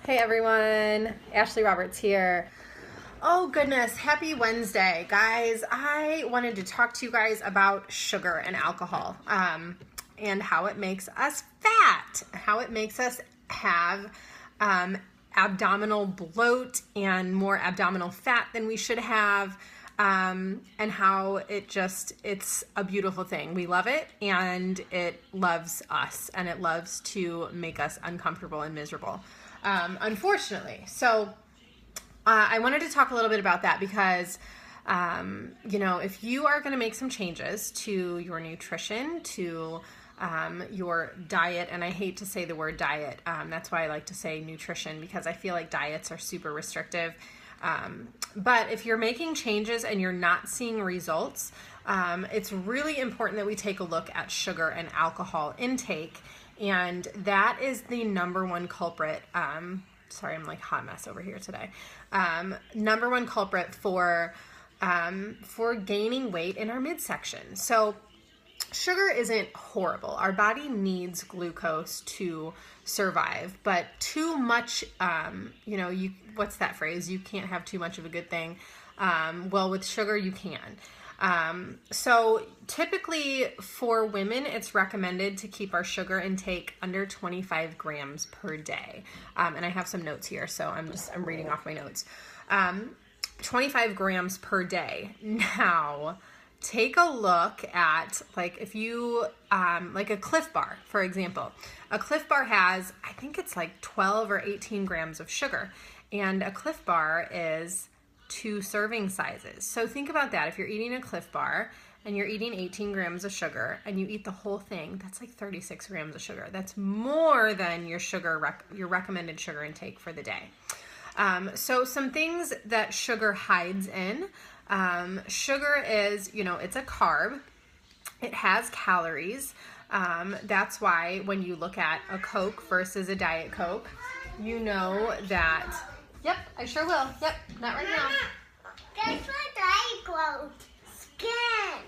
Hey everyone, Ashley Roberts here. Oh goodness, happy Wednesday. Guys, I wanted to talk to you guys about sugar and alcohol and how it makes us fat, how it makes us have abdominal bloat and more abdominal fat than we should have, and how it's a beautiful thing. We love it and it loves us and it loves to make us uncomfortable and miserable. Unfortunately. So I wanted to talk a little bit about that because, if you are going to make some changes to your nutrition, to your diet, and I hate to say the word diet, that's why I like to say nutrition, because I feel like diets are super restrictive. But if you're making changes and you're not seeing results, it's really important that we take a look at sugar and alcohol intake. And that is the number one culprit. Sorry, I'm like hot mess over here today. Number one culprit for gaining weight in our midsection. So sugar isn't horrible. Our body needs glucose to survive, but too much, what's that phrase? You can't have too much of a good thing. Well, with sugar, you can. So typically for women, it's recommended to keep our sugar intake under 25 grams per day. And I have some notes here, so I'm reading off my notes. 25 grams per day. Now, take a look at, like, if you, like a Cliff Bar, for example. A Cliff Bar has, I think it's like 12 or 18 grams of sugar. And a Cliff Bar is 2 serving sizes. So think about that. If you're eating a Cliff Bar and you're eating 18 grams of sugar and you eat the whole thing, that's like 36 grams of sugar. That's more than your your recommended sugar intake for the day. So some things that sugar hides in. Sugar is, it's a carb. It has calories. That's why when you look at a Coke versus a Diet Coke, you know that. Yep, I sure will. Yep, not right now. Guess what I grew? Skin.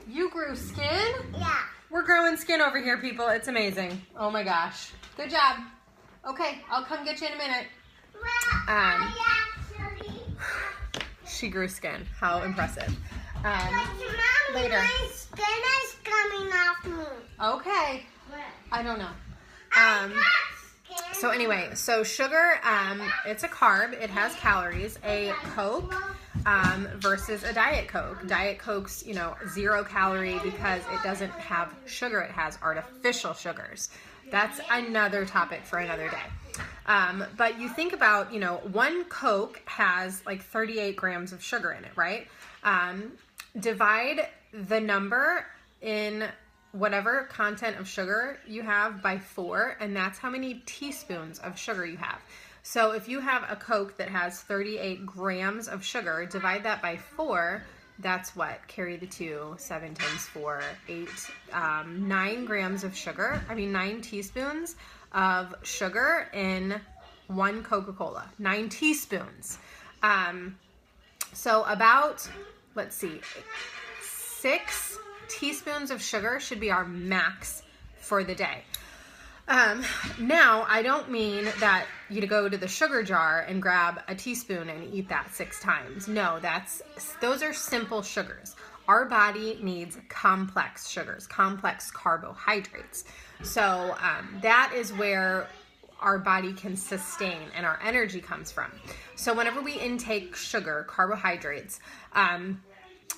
You grew skin? Yeah. We're growing skin over here, people. It's amazing. Oh my gosh. Good job. Okay, I'll come get you in a minute. Well, I actually... She grew skin. How impressive. But Mom, Later. my skin is coming off me. Okay. I don't know. I got skin. So anyway, so sugar, it's a carb. It has calories. A Coke versus a Diet Coke. Diet Coke's, 0 calorie because it doesn't have sugar. It has artificial sugars. That's another topic for another day. But you think about, one Coke has like 38 grams of sugar in it, right? Divide the number in whatever content of sugar you have by 4, and that's how many teaspoons of sugar you have. So if you have a Coke that has 38 grams of sugar, divide that by 4, that's what? Carry the 2, 7 times 4, 8, 9 grams of sugar. 9 teaspoons of sugar in one Coca-Cola. 9 teaspoons. So about, let's see, 6 teaspoons of sugar should be our max for the day. Now, I don't mean that you go to the sugar jar and grab a teaspoon and eat that 6 times. No, those are simple sugars. Our body needs complex sugars, complex carbohydrates. So that is where our body can sustain and our energy comes from. So whenever we intake sugar, carbohydrates,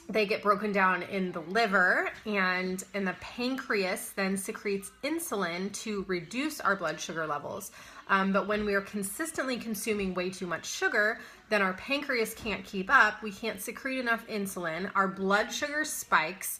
they get broken down in the liver, and the pancreas then secretes insulin to reduce our blood sugar levels. But when we are consistently consuming way too much sugar, then our pancreas can't keep up. We can't secrete enough insulin. Our blood sugar spikes.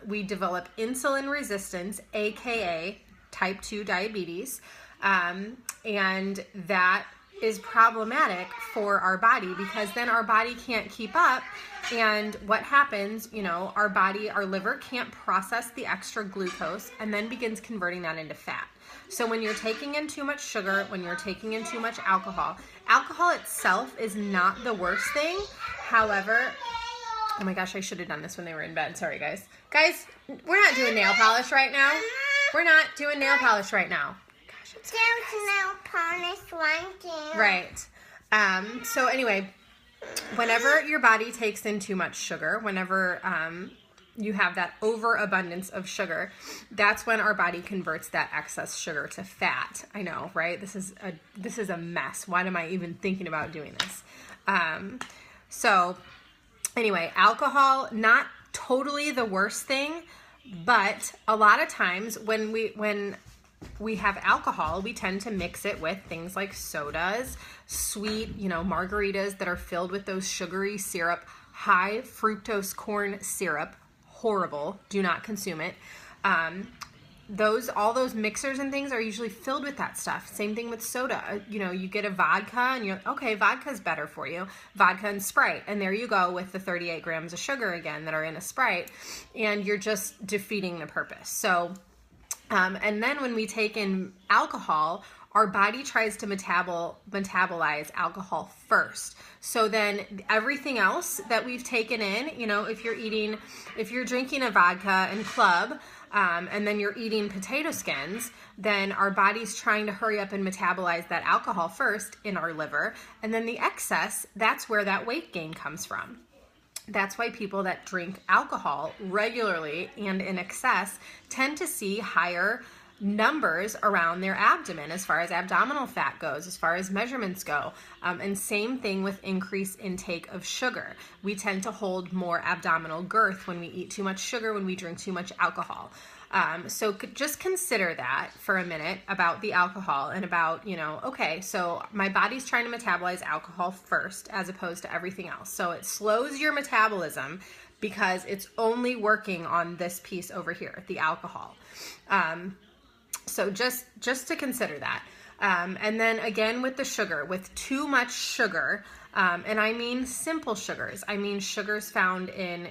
We develop insulin resistance, aka type 2 diabetes. And that is problematic for our body because then our body can't keep up. And what happens, our liver can't process the extra glucose and then begins converting that into fat. So when you're taking in too much sugar, when you're taking in too much alcohol itself is not the worst thing. However, oh my gosh, I should have done this when they were in bed. Sorry, guys. Guys, we're not doing nail polish right now. We're not doing nail polish right now. There's no punish one thing. Right. So anyway, whenever your body takes in too much sugar, whenever you have that overabundance of sugar, that's when our body converts that excess sugar to fat. I know, right? This is a mess. Why am I even thinking about doing this? So anyway, alcohol, not totally the worst thing, but a lot of times when we have alcohol, we tend to mix it with things like sodas, sweet, margaritas that are filled with those sugary syrup, high fructose corn syrup. Horrible. Do not consume it. All those mixers and things are usually filled with that stuff. Same thing with soda. You get a vodka and you're okay, vodka's better for you. Vodka and Sprite. And there you go with the 38 grams of sugar again that are in a Sprite. And you're just defeating the purpose. So, and then when we take in alcohol, our body tries to metabolize alcohol first. So then everything else that we've taken in, if you're drinking a vodka and club, and then you're eating potato skins, then our body's trying to hurry up and metabolize that alcohol first in our liver. And then the excess, that's where that weight gain comes from. That's why people that drink alcohol regularly and in excess tend to see higher numbers around their abdomen as far as abdominal fat goes, as far as measurements go. And same thing with increased intake of sugar. We tend to hold more abdominal girth when we eat too much sugar, when we drink too much alcohol. So just consider that for a minute about the alcohol and about, okay, so my body's trying to metabolize alcohol first as opposed to everything else. So it slows your metabolism because it's only working on this piece over here, the alcohol. So just to consider that. And then again with the sugar, with too much sugar, and I mean simple sugars. I mean sugars found in,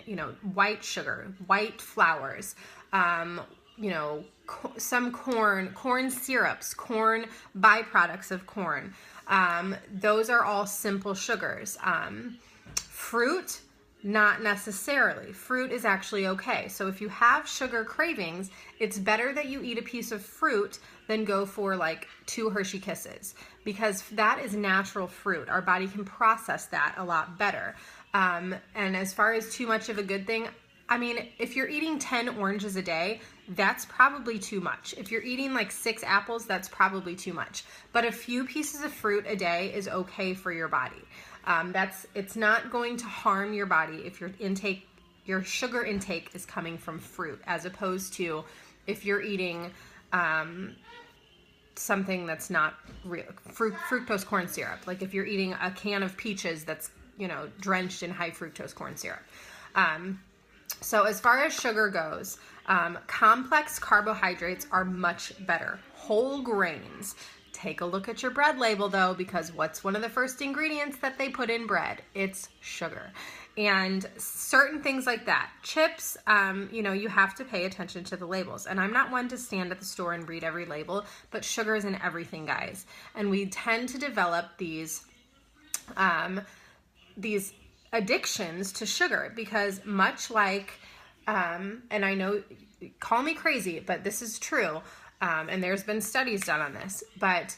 white sugar, white flours, some corn syrups, corn byproducts of corn. Those are all simple sugars. Fruit, not necessarily. Fruit is actually okay. So if you have sugar cravings, it's better that you eat a piece of fruit than go for like 2 Hershey Kisses, because that is natural fruit. Our body can process that a lot better. And as far as too much of a good thing, I mean, if you're eating 10 oranges a day, that's probably too much. If you're eating like 6 apples, that's probably too much. But a few pieces of fruit a day is okay for your body. It's not going to harm your body if your sugar intake is coming from fruit, as opposed to if you're eating something that's not real, fructose corn syrup. Like if you're eating a can of peaches that's, drenched in high fructose corn syrup. So as far as sugar goes, complex carbohydrates are much better. Whole grains. Take a look at your bread label though, because what's one of the first ingredients that they put in bread? It's sugar. And certain things like that. Chips, you have to pay attention to the labels. And I'm not one to stand at the store and read every label, but sugar is in everything, guys. And we tend to develop these addictions to sugar because much like, and I know, call me crazy, but this is true. And there's been studies done on this, but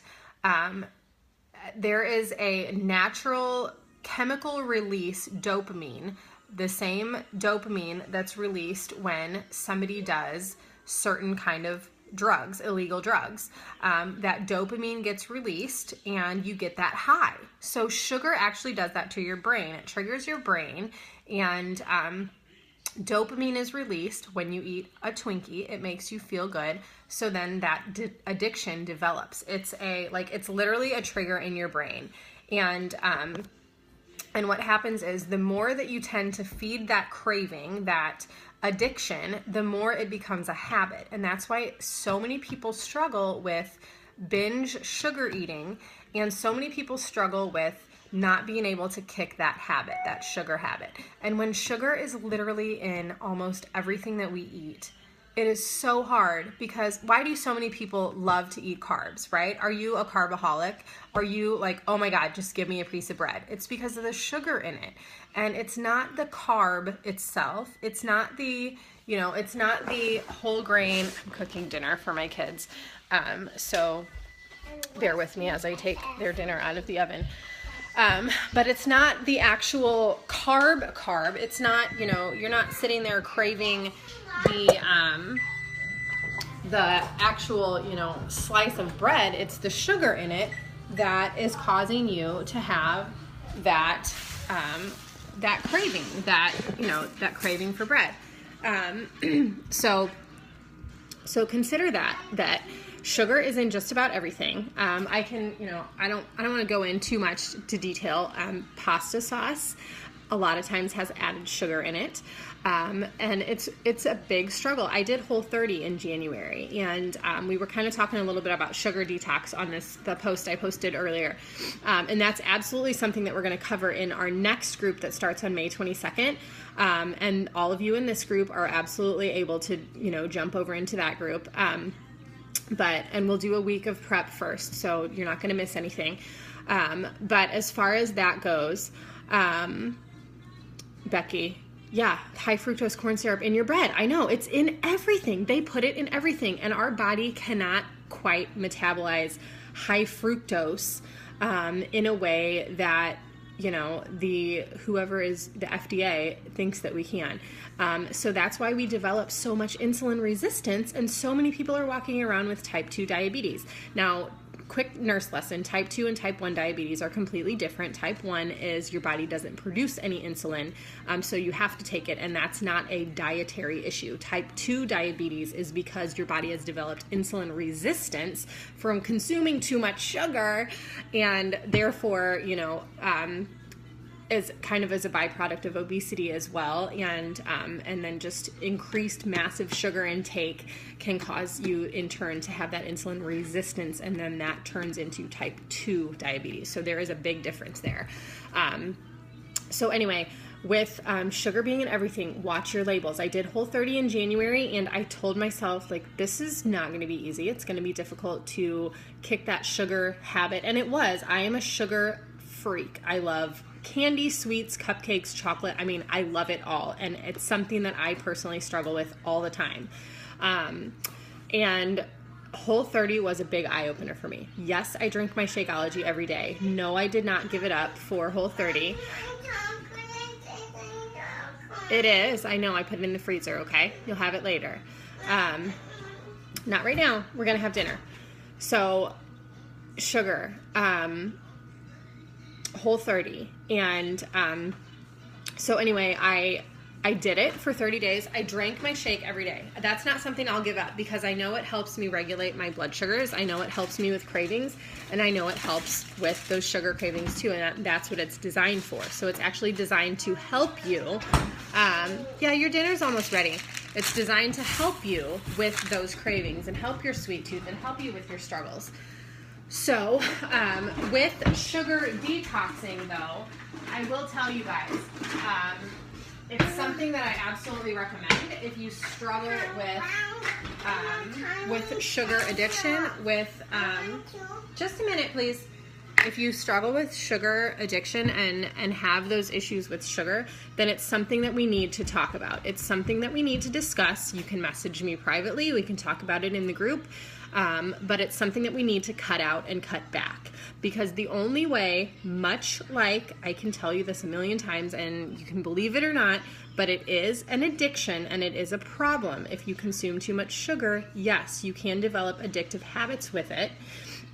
there is a natural chemical release dopamine, the same dopamine that's released when somebody does certain kind of drugs, illegal drugs. That dopamine gets released and you get that high. So sugar actually does that to your brain. It triggers your brain, and dopamine is released when you eat a Twinkie. It makes you feel good. So then that addiction develops. It's literally a trigger in your brain. And what happens is the more that you tend to feed that craving, that addiction, the more it becomes a habit. And that's why so many people struggle with binge sugar eating, and so many people struggle with not being able to kick that habit, that sugar habit. And when sugar is literally in almost everything that we eat, it is so hard, because why do so many people love to eat carbs, right? Are you a carbaholic? Are you like, oh my God, just give me a piece of bread? It's because of the sugar in it. And it's not the carb itself. It's not the, it's not the whole grain. I'm cooking dinner for my kids. So bear with me as I take their dinner out of the oven. But it's not the actual carb. It's not, you're not sitting there craving the actual, slice of bread. It's the sugar in it that is causing you to have that craving, that craving for bread. So consider that sugar is in just about everything. I don't want to go in too much to detail. Pasta sauce a lot of times has added sugar in it. And it's a big struggle. I did Whole30 in January, and we were kind of talking a little bit about sugar detox on the post I posted earlier. And that's absolutely something that we're going to cover in our next group that starts on May 22nd. And all of you in this group are absolutely able to, jump over into that group. And we'll do a week of prep first, so you're not going to miss anything. But as far as that goes, Becky, yeah, high fructose corn syrup in your bread. I know, it's in everything. They put it in everything, and our body cannot quite metabolize high fructose in a way that, whoever is the FDA thinks that we can. So that's why we develop so much insulin resistance, and so many people are walking around with type 2 diabetes. Now, quick nurse lesson, type 2 and type 1 diabetes are completely different. Type 1 is your body doesn't produce any insulin, so you have to take it, and that's not a dietary issue. Type 2 diabetes is because your body has developed insulin resistance from consuming too much sugar, and therefore, is kind of as a byproduct of obesity as well, and then just increased massive sugar intake can cause you in turn to have that insulin resistance, and then that turns into type 2 diabetes. So there is a big difference there. So anyway, with sugar being in everything, watch your labels. I did Whole30 in January, and I told myself, this is not going to be easy. It's going to be difficult to kick that sugar habit, and it was. I am a sugar freak. I love candy, sweets, cupcakes, chocolate. I mean, I love it all. And it's something that I personally struggle with all the time. And Whole30 was a big eye-opener for me. Yes, I drink my Shakeology every day. No, I did not give it up for Whole30. It is. I know. I put it in the freezer, okay? You'll have it later. Not right now. We're going to have dinner. So, sugar. Whole30. And so anyway, I did it for 30 days. I drank my shake every day. That's not something I'll give up, because I know it helps me regulate my blood sugars. I know it helps me with cravings, and I know it helps with those sugar cravings too, and that's what it's designed for. So it's actually designed to help you. Yeah, your dinner's almost ready. It's designed to help you with those cravings and help your sweet tooth and help you with your struggles. So, with sugar detoxing, though, I will tell you guys, it's something that I absolutely recommend if you struggle with sugar addiction, just a minute, please. If you struggle with sugar addiction and have those issues with sugar, then it's something that we need to talk about. It's something that we need to discuss. You can message me privately. We can talk about it in the group. But it's something that we need to cut out and cut back, because the only way, much like, I can tell you this a million times and you can believe it or not, but it is an addiction and it is a problem. If you consume too much sugar, yes, you can develop addictive habits with it,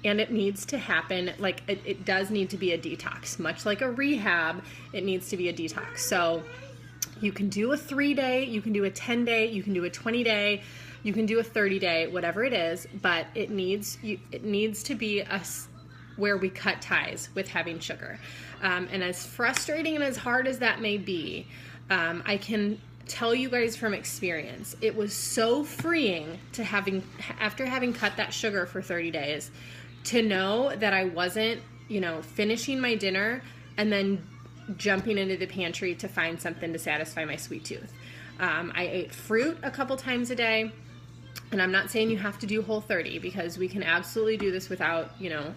and it needs to happen, it does need to be a detox. Much like a rehab, it needs to be a detox. So you can do a 3-day, you can do a 10-day, you can do a 20-day, you can do a 30-day, whatever it is, but it needs to be where we cut ties with having sugar. And as frustrating and as hard as that may be, I can tell you guys from experience, it was so freeing to after having cut that sugar for 30 days, to know that I wasn't, finishing my dinner and then jumping into the pantry to find something to satisfy my sweet tooth. I ate fruit a couple times a day. And I'm not saying you have to do Whole30, because we can absolutely do this without,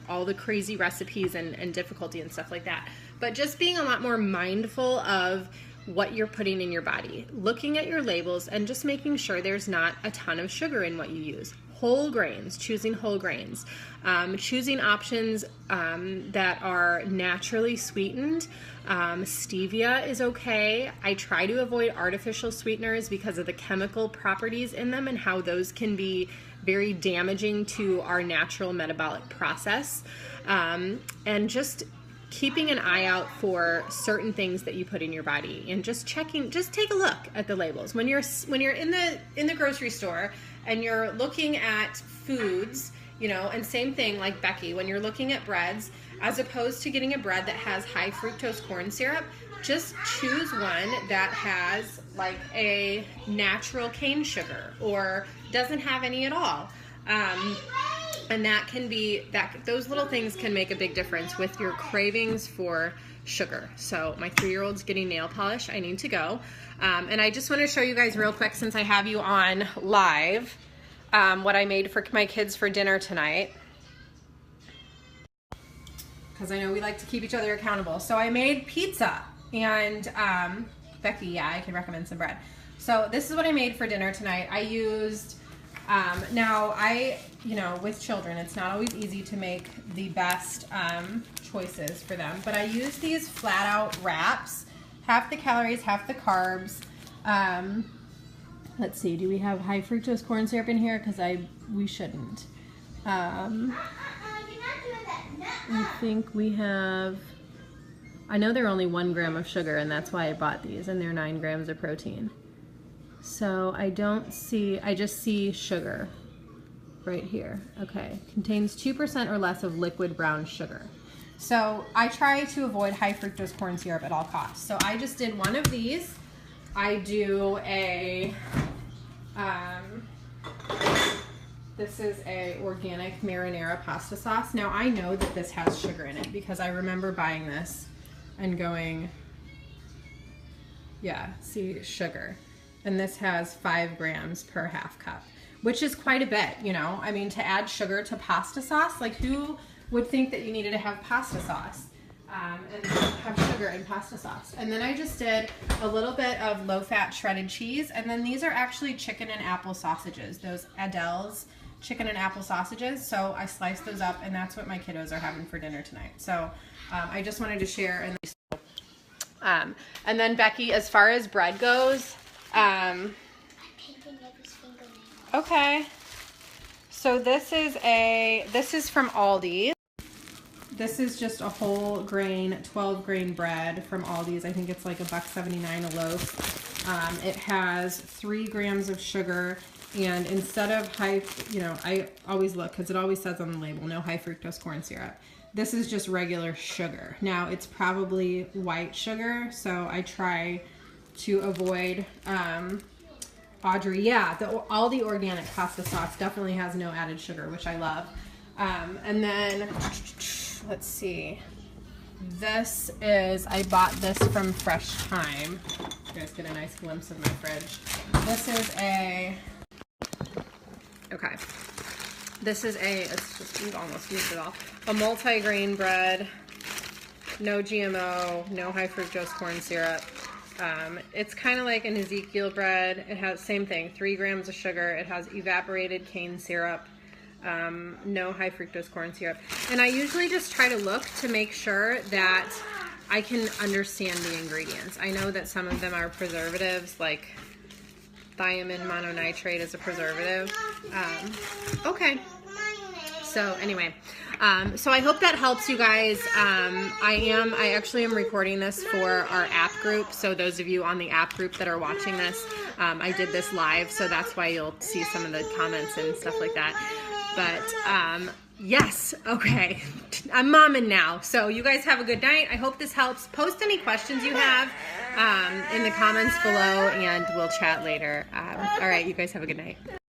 all the crazy recipes and difficulty and stuff like that. But just being a lot more mindful of what you're putting in your body, looking at your labels and just making sure there's not a ton of sugar in what you use. whole grains, choosing whole grains, choosing options that are naturally sweetened. Stevia is okay. I try to avoid artificial sweeteners because of the chemical properties in them and how those can be very damaging to our natural metabolic process. And just keeping an eye out for certain things that you put in your body, and just checking, just take a look at the labels when you're in the grocery store and you're looking at foods, you know. And same thing like Becky, when you're looking at breads, as opposed to getting a bread that has high fructose corn syrup, just choose one that has like a natural cane sugar or doesn't have any at all. And that can be, those little things can make a big difference with your cravings for sugar. So my 3-year-old's getting nail polish. I need to go. And I just want to show you guys real quick, since I have you on live, what I made for my kids for dinner tonight. Because I know we like to keep each other accountable. So I made pizza. And Becky, yeah, I can recommend some bread. So this is what I made for dinner tonight. I used... now you know, with children, it's not always easy to make the best choices for them, but I use these flat out wraps, half the calories, half the carbs. Let's see, do we have high fructose corn syrup in here? Because we shouldn't. I think we have, I know they're only 1 gram of sugar, and that's why I bought these, and they're 9 grams of protein. So I just see sugar right here. Okay, contains 2% or less of liquid brown sugar. So I try to avoid high fructose corn syrup at all costs. So I just did one of these. I do a, this is a organic marinara pasta sauce. Now I know that this has sugar in it because I remember buying this and going, yeah, see, sugar. And this has 5 grams per half cup, which is quite a bit, you know. I mean, to add sugar to pasta sauce, like who would think that you needed to have pasta sauce and have sugar in pasta sauce? And then I just did a little bit of low-fat shredded cheese, and then these are actually chicken and apple sausages, those Adele's chicken and apple sausages. So I sliced those up, and that's what my kiddos are having for dinner tonight. So I just wanted to share. And then Becky, as far as bread goes, okay, so this is from Aldi. This is just a whole grain, 12 grain bread from Aldi's. I think it's like $1.79 a loaf. It has 3 grams of sugar, and instead of high, you know, I always look because it always says on the label, no high fructose corn syrup. This is just regular sugar. Now it's probably white sugar, so I try to avoid, Audrey, yeah, the Aldi organic pasta sauce definitely has no added sugar, which I love. And then, let's see, this is, I bought this from Fresh Thyme. You guys get a nice glimpse of my fridge. This is a, okay, this is a, it's just, you've almost used it all, a multi-grain bread, no GMO, no high fructose corn syrup. It's kind of like an Ezekiel bread. It has, same thing, 3 grams of sugar. It has evaporated cane syrup, no high fructose corn syrup. And I usually just try to look to make sure that I can understand the ingredients. I know that some of them are preservatives, like thiamine mononitrate is a preservative. Okay. So anyway, so I hope that helps you guys. I actually am recording this for our app group. So those of you on the app group that are watching this, I did this live. So that's why you'll see some of the comments and stuff like that. But yes, okay. I'm momming now. So you guys have a good night. I hope this helps. Post any questions you have in the comments below, and we'll chat later. All right, you guys have a good night.